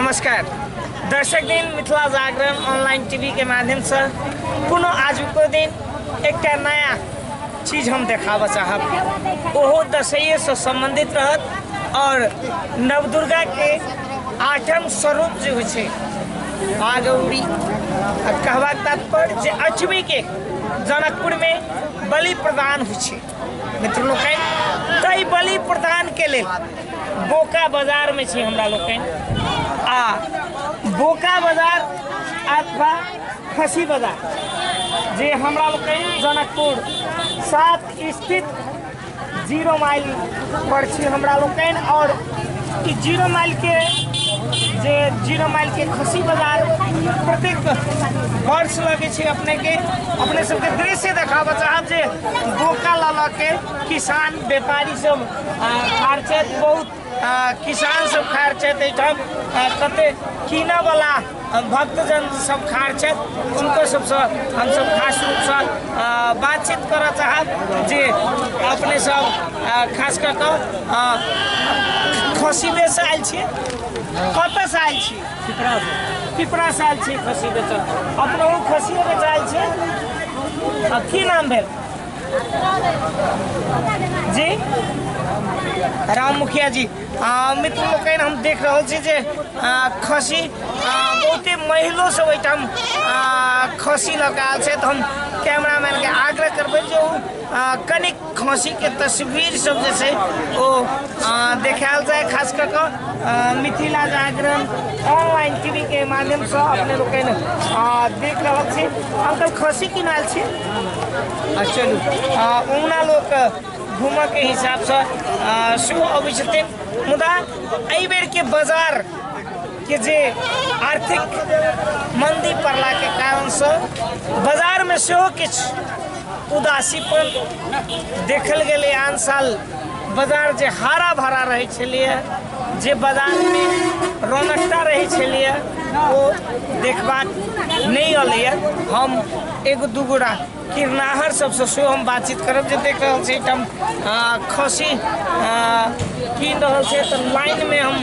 नमस्कार दर्शक दिन मिथिला जागरण ऑनलाइन टीवी के माध्यम से पुनः आज को दिन एक नया चीज हम देखावा चाहब ओहो दशैये से संबंधित रहत और नवदुर्गा के 8म स्वरूप जो है बागौरी कहवा तात्पर्य जे अष्टमी के जनकपुर में बलि प्रदान हो मित्र लोग तई बलि प्रदान के लिए बोका बाजार में छी हमरा लोग आ बोका बाजार अथवा खसी बाजार जे हमरा लोग जनकपुर 7 स्थित 0 माइल पर छी हमरा लोग और 0 माइल के जे 0 माइल के खसी बाजार प्रत्येक वर्ष लगे छे अपने सबके दृश्य देखाब चाहब जे बोका लाला के किसान व्यापारी सब खार बहुत किसान सब खार कते कीना वाला भक्तजन सब खार उनको सबसे हम सब खास रूप से बातचीत कर चाहब जे अपने सब खास कर खसी बेच आयल छे कत से आयल छी पिपरा से आयल छी खसी बेच अपने खसी बेच आयल छे की नाम भेल जी राम मुखिया जी मित्र लोग हम देख रहे छी जे खसी बहुते महिलो सब एठाम खसी लगाल छे तो हम कैमरामैन के आग्रह करबे जो कनिक खसी के तस्वीर सब जैसे वो देखाल जाए खास कर मिथिला जागरण ऑनलाइन टीवी के माध्यम से अपने लोग देख रहा छे अंकल खसी किनाल छे चलू उना लोग घूम के हिसाब से शो अवश्य मुदा एहि बेर के बाजार के जे आर्थिक मंदी पड़ला के कारण से बाजार में सेहो किछ उदासीपन देखल गेले। आन साल बाजार जे हरा भरा रहे छलिए जे बाजार में रौनकता रहे छलिए वो देखबा नहीं अलिए। हम एगो दूगोरा किरनाहर सबसे सेहो हम बातचीत करब जे देख रहल छी हम खसी कीन रहल छे तो लाइन में हम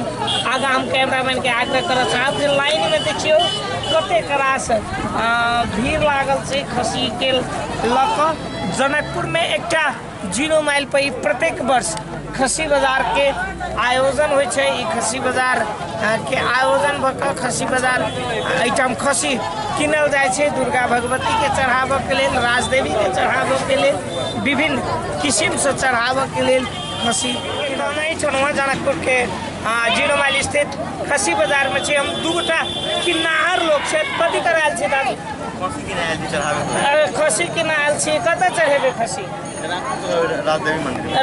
आगा हम कैमरामैन के आग्रह करऽ चाहब जे लाइन में देखियो कते करास भीड़ लागल छे खसी के लक। जनकपुर में एकटा 0 माइल पर प्रत्येक वर्ष खसी बाजार के आयोजन होय छे। ई खसी बाजार के आयोजन भऽ खसी बाजार एठाम खसी किनल जाय छे दुर्गा भगवती के चढ़ावा के लेल, राजदेवी के चढ़ावा के लेल, विभिन्न किस्म से चढ़ावा के लेल खसी नहीं छोड़वा। जनकपुर के 0 माइल स्थित खसी बाजार में छे हम दूटा किन्नाहर लोग छे कथी कराल छे दादी खसी किनाल छे कतऽ चढ़ेबे खसी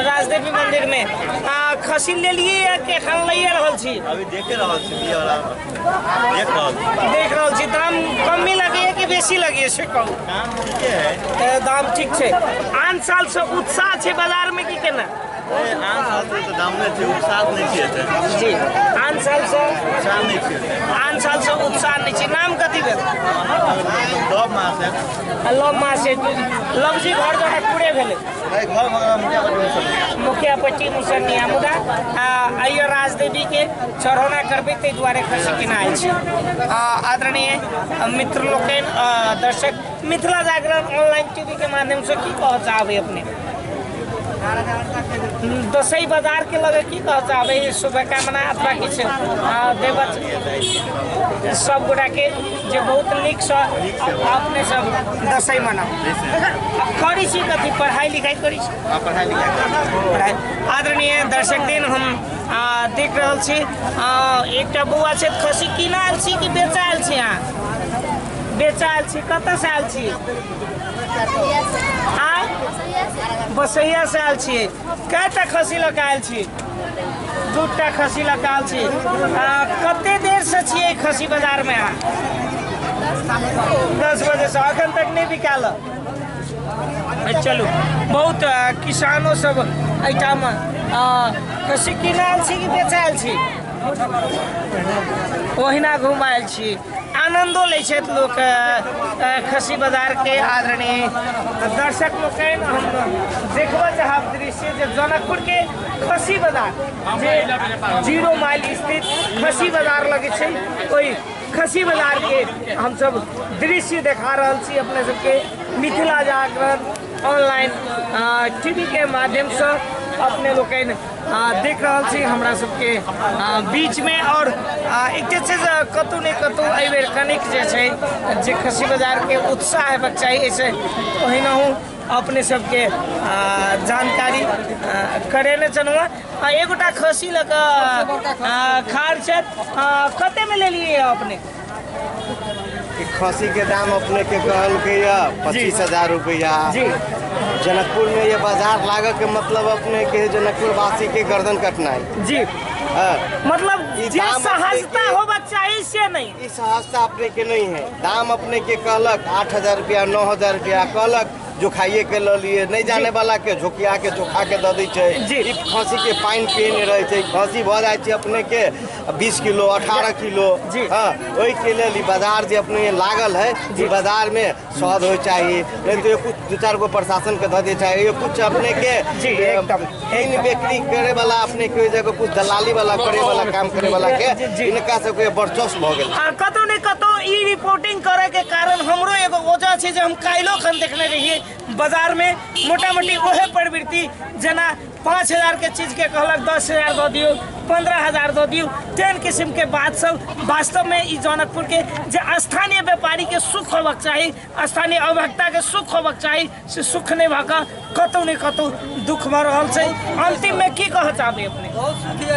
राजदेवी मंदिर में खसी ले लिए के खान लइए रहल छी अभी देखे रहल छी देख रहल छी। दाम कम लगे कि बेसी लगे से कम दाम ठीक छे। आन साल से उत्साह छे बाजार में की केना आन साल से तो दाम नहीं छे उत्साह नहीं छे जी आन साल से उत्साह नहीं छे आन साल से उत्साह नहीं छे। नाम कथी भेल लव मास लवजी घर जगह पूरे भेले मुखिया पट्टी मुसन्निया मुदा आइयो राजदेवी के चढ़ौना करबे ते द्वारे खसी किनाल छी। आदरणीय मित्र लोग दर्शक मिथिला जागरण ऑनलाइन टीवी के माध्यम से की कह चाहबे अपने दसई बाजार के लगे की कह चाहबे शुभकामना अथवा किछ देबत सब गोटा के जे बहुत नीक से अपने सब दसई मनाओ करी छी कथी पढ़ाई लिखाई करी छी पढ़ाई लिखाई आदरणीय दर्शक दिन हम देख रहल छी एकटा बौआ छै खसी किनाल छी कि बेचाल छी बेचाल छी कतऽ से आयल छी बसैया से आयल छी कएटा खसी लऽ आयल छी 2टा खसी लऽ आयल छी कते देर से छियै खसी बाजार में 10 बजे से अखन तक नहीं बिकाल। चलू बहुत किसानो सब एठाम खसी किनाल छी कि बेचाल छी ओहिना घुमायल छी। आनंदो ले लोग खसी बाजार के आदरणीय दर्शक लोग हम देखबा चाहब दृश्य जे जनकपुर के खसी बाजार जे 0 माइल स्थित खसी बाजार लगे छै ओई खसी बाजार के हम सब दृश्य देखा रहल छी अपने सबके मिथिला जागरण ऑनलाइन टीवी के माध्यम से अपने लोग देख रहा छी हमरा सबके बीच में और एक कतौ ने कतौ एहि बेर कनिक जे खसी बाजार के उत्साह हेबाक चाही ऐसे ओहिना अपने सबके जानकारी करेने चलूँ एगोटा खसी लग खार कते में ले लिए अपने खसी के दाम अपने के कहल के 25,000 रुपया जी। जनकपुर में ये बाजार लागत के मतलब अपने के जनकपुर वासी के गर्दन कटनाई जी। मतलब जे सहजता होगा चाहिए से नहीं ई सहजता अपने के नहीं है। दाम अपने के कहलक 8,000 रुपया 9,000 रुपया कहलक जो खाइए के ल लिए नहीं जाने वाला के झोकिया के चोखा के दे दी खसी के पानी पिए रहे खसी भ जाए अपने के 20 किलो 18 किलो हाँ वही के लिए बाजार जो अपने लागल है बाजार में स्वाद हो चाहिए नहीं तो कुछ 2-4 गो प्रशासन के दे चाहिए कुछ अपने के बिक्री करे वाला अपने के जगह कुछ दलाली वाला करे वाला काम करे वाला के इनका सबके वर्चस्व भ गेल कतौ ने कतौ ई रिपोर्टिंग करे के कारण हमरो एगो वजह छै जे हम काइलो खन देखने रहिए बाजार में मोटा मोटी ओहे प्रवृत्ति जना 5,000 के चीज के कहलक 10,000 दो दियो 15,000 दो दियो तेन किस्म के बात सब वास्तव में ई जनकपुर के जे स्थानीय व्यापारी के सुख होबाक चाही स्थानीय अभक्ता के सुख होबाक चाही से सुख नहीं भका कतौ ने कतौ दुख भ रहल छै। अंतिम में की कह चाहबे अपने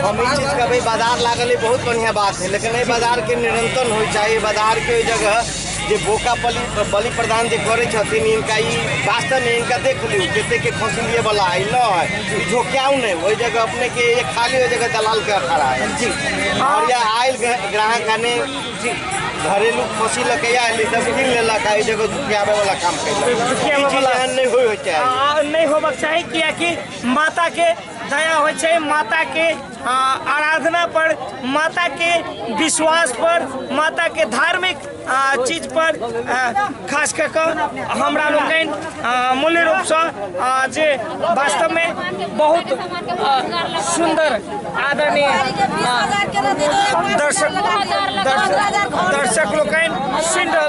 हम ई चीज का बाजार लागल है बहुत बढ़िया बात है लेकिन बाजार के निरंतर हो चाहिए बाजार के जगह जे बोका बलि प्रदान जे करे छथिन इनका ई वास्तव में इनका देख लियो केते के खसी लिए वाला है न है झोक्याऊ नहीं वही जगह अपने के एक खाली वही जगह दलाल के खड़ा है जी और या आयल ग्राहक आने जी घरेलू खसी लके या सब किन लेलक आई जगह झुकियावे वाला काम कैलक नहीं होय चाहिए नहीं होबाक चाही कि माता के दया हो माता के आराधना पर माता के विश्वास पर माता के धार्मिक चीज पर खास कर हमरा लोग मूल्य रूप से जे वास्तव में बहुत सुंदर आदरणीय दर्शक लोग सुन रहा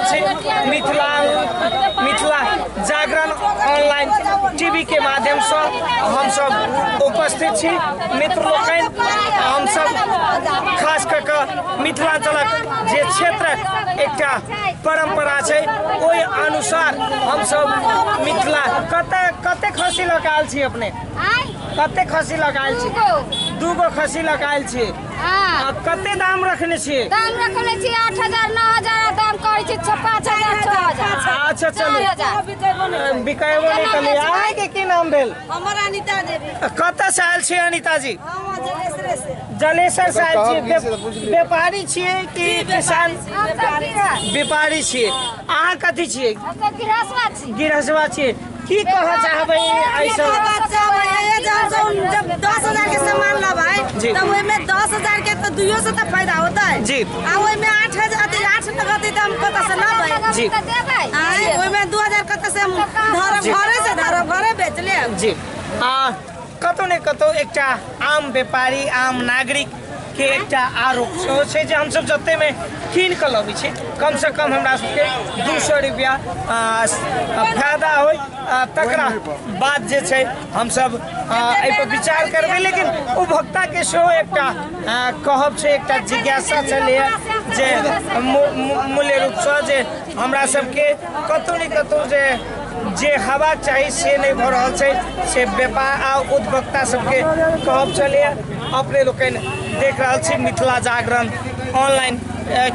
मिथिला जागरण ऑनलाइन टीवी के माध्यम से हम सब उपस्थित छी मित्र लोग हम सब खास कर मिथिलांचलक जे क्षेत्रक एक परंपरा है ओहि अनुसार हम सब मिथिला कते खसी लगाल छी अपने कते खसी लगाल छी 2 गो खसी लगाल छी कते दाम रखने छी दाम रखले छी 8,000 9,000 दाम कहै छी 5,000 6,000 अच्छा चलो बिकायबो नहीं कली आए के की नाम भेल हमर अनिता देवी कते साल छी अनिता जी हम जलेसर से जलेसर साल छी व्यापारी छिए कि किसान व्यापारी छिए अहाँ कथी छिए गिरहसवा छिए की कह चाहबै ऐसा जब 10,000 के सामान लबै तब ओइ में 10,000 के तो 2 से तो फायदा होता है जी आ ओइ में 8,000 8 टका दे हम कत से लेबै जी ओइ में 2,000 कत से घरे से घरे बेच ले जी कतौ ने कतौ एकटा आम व्यापारी आम नागरिक के एकटा आरोप छै जे हम सब जते में कीन के लबै छी कम से कम हमरा सबके 200 रुपया फायदा होय तकरा बाद जे छै हम सब एहि पर विचार करबै लेकिन उपभोक्ता के सेहो एकटा कहब छै एकटा जिज्ञासा चलै जे मूल्य रूप से जे हमरा सबके कतौ ने कतौ जे हेबाक चाही से नहीं भ रहल छै से व्यापार आ उपभोक्ता सबके कहब चलै अपने लोग देख रहा छी मिथिला जागरण ऑनलाइन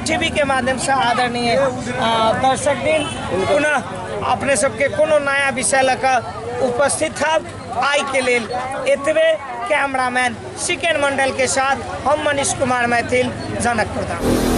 टीवी के माध्यम से आदरणीय दर्शक दिन पुनः अपने सबके कोनो नया विषय लेकर उपस्थित था आई के लेल एतबे कैमरामैन सिकेन मंडल के साथ हम मनीष कुमार मैथिल जनकपुर।